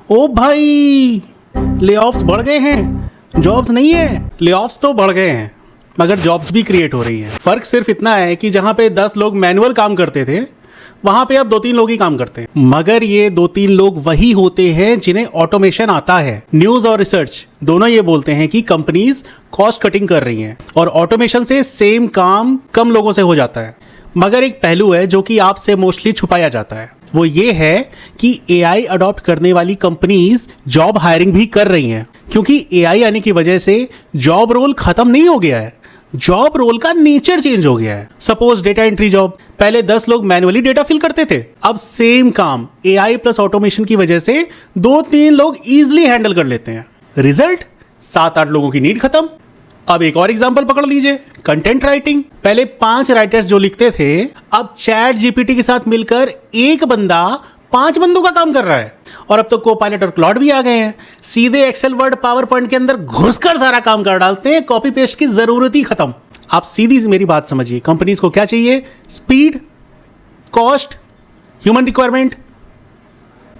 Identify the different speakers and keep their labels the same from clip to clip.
Speaker 1: ओ भाई, लेऑफ्स बढ़ गए हैं, जॉब्स नहीं है। लेऑफ्स तो बढ़ गए हैं मगर जॉब्स भी क्रिएट हो रही हैं। फर्क सिर्फ इतना है कि जहां पे 10 लोग मैनुअल काम करते थे वहां पे अब 2-3 लोग ही काम करते हैं, मगर ये 2-3 लोग वही होते हैं जिन्हें ऑटोमेशन आता है। न्यूज और रिसर्च दोनों ये बोलते हैं कि कंपनीज कॉस्ट कटिंग कर रही हैं और ऑटोमेशन से सेम काम कम लोगों से हो जाता है। मगर एक पहलू है जो कि आपसे मोस्टली छुपाया जाता है, वो ये है कि एआई अडॉप्ट करने वाली कंपनीज जॉब हायरिंग भी कर रही हैं, क्योंकि एआई आने की वजह से जॉब रोल खत्म नहीं हो गया है, जॉब रोल का नेचर चेंज हो गया है। सपोज डेटा एंट्री जॉब, पहले 10 लोग मैन्युअली डेटा फिल करते थे, अब सेम काम एआई प्लस ऑटोमेशन की वजह से 2-3 लोग इजीली हैंडल कर लेते हैं। रिजल्ट 7-8 लोगों की नीड खत्म। अब एक और एग्जांपल पकड़ लीजिए, कंटेंट राइटिंग। पहले 5 राइटर्स जो लिखते थे, अब चैट जीपीटी के साथ मिलकर एक बंदा 5 बंदों का काम कर रहा है। और अब तो कोपायलट और क्लॉड भी आ गए हैं, सीधे एक्सेल वर्ड पावर पॉइंट के अंदर घुसकर सारा काम कर डालते हैं, कॉपी पेस्ट की जरूरत ही खत्म। आप सीधी सी मेरी बात समझिए, कंपनीज को क्या चाहिए? Speed, cost, human requirement.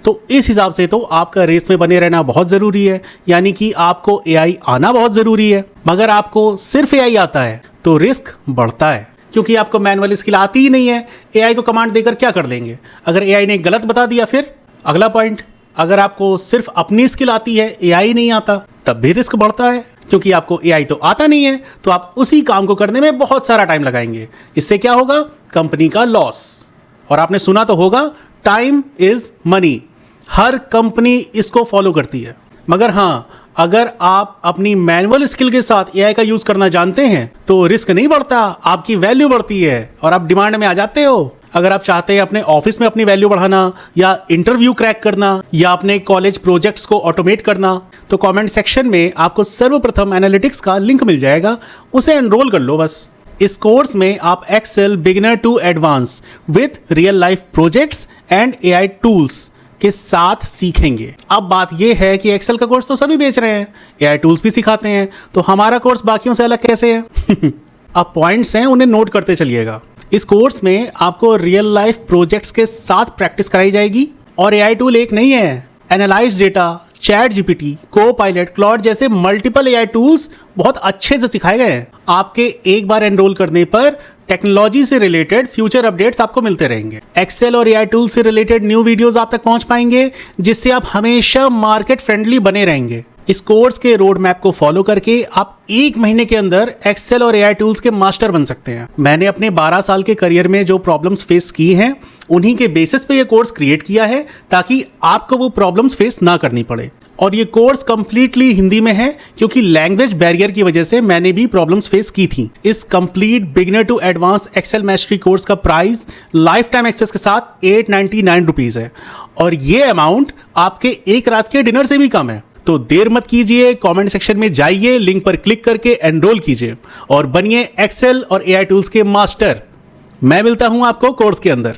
Speaker 1: तो इस हिसाब से तो आपका रेस में बने रहना बहुत जरूरी है, यानी कि आपको एआई आना बहुत जरूरी है। मगर आपको सिर्फ एआई आता है तो रिस्क बढ़ता है, क्योंकि आपको मैनुअल स्किल आती ही नहीं है। एआई को कमांड देकर क्या कर लेंगे? अगर एआई ने गलत बता दिया फिर? अगला पॉइंट, अगर आपको सिर्फ अपनी स्किल आती है, एआई नहीं आता, तब भी रिस्क बढ़ता है, क्योंकि आपको एआई तो आता नहीं है, तो आप उसी काम को करने में बहुत सारा टाइम लगाएंगे। इससे क्या होगा? कंपनी का लॉस। और आपने सुना तो होगा, time is money. Her company इसको फॉलो करती है। मगर हाँ, अगर आप अपनी मैनुअल स्किल के साथ एआई का यूज करना जानते हैं तो रिस्क नहीं बढ़ता, आपकी वैल्यू बढ़ती है और आप डिमांड में आ जाते हो। अगर आप चाहते हैं अपने ऑफिस में अपनी वैल्यू बढ़ाना, या इंटरव्यू क्रैक करना, या अपने कॉलेज प्रोजेक्ट्स को ऑटोमेट करना, तो कमेंट सेक्शन में आपको सर्वप्रथम एनालिटिक्स का लिंक मिल जाएगा, उसे एनरोल कर लो बस। इस कोर्स में आप Excel beginner to advance with real life projects and AI tools के साथ सीखेंगे। अब बात यह है कि एक्सेल का कोर्स तो सभी बेच रहे हैं, एआई टूल्स भी सिखाते हैं, तो हमारा कोर्स बाकियों से अलग कैसे है? अब पॉइंट्स हैं, उन्हें नोट करते चलिएगा। इस कोर्स में आपको रियल लाइफ प्रोजेक्ट्स के साथ प्रैक्टिस कराई जाएगी। और एआई टूल एक नहीं है, analyse data, chat GPT, Copilot, Claude जैसे मल्टीपल एआई टूल्स बहुत अच्छे से सिखाए गए हैं। आपके एक बार एनरोल करने पर टेक्नोलॉजी से रिलेटेड फ्यूचर अपडेट्स आपको मिलते रहेंगे। एक्सेल और एआई टूल से रिलेटेड न्यू वीडियोस आप तक पहुंच पाएंगे, जिससे आप हमेशा मार्केट फ्रेंडली बने रहेंगे। इस कोर्स के रोड मैप को फॉलो करके आप 1 महीने के अंदर एक्सेल और एआई टूल्स के मास्टर बन सकते हैं। मैंने अपने 12 साल के करियर में जो प्रॉब्लम्स फेस की हैं, उन्हीं के बेसिस पे ये कोर्स क्रिएट किया है, ताकि आपको वो प्रॉब्लम्स फेस ना करनी पड़े। और ये कोर्स कंप्लीटली हिंदी में है, क्योंकि लैंग्वेज बैरियर की वजह से मैंने भी प्रॉब्लम्स फेस की थी। इस complete beginner to advance Excel mastery course का प्राइस लाइफ टाइम एक्सेस के साथ 899 रुपीज़ है, और ये अमाउंट आपके एक रात के डिनर से भी कम है। तो देर मत कीजिए, कमेंट सेक्शन में जाइए, लिंक पर क्लिक करके एनरोल कीजिए और बनिए एक्सेल और एआई टूल्स के मास्टर। मैं मिलता हूं आपको कोर्स के अंदर।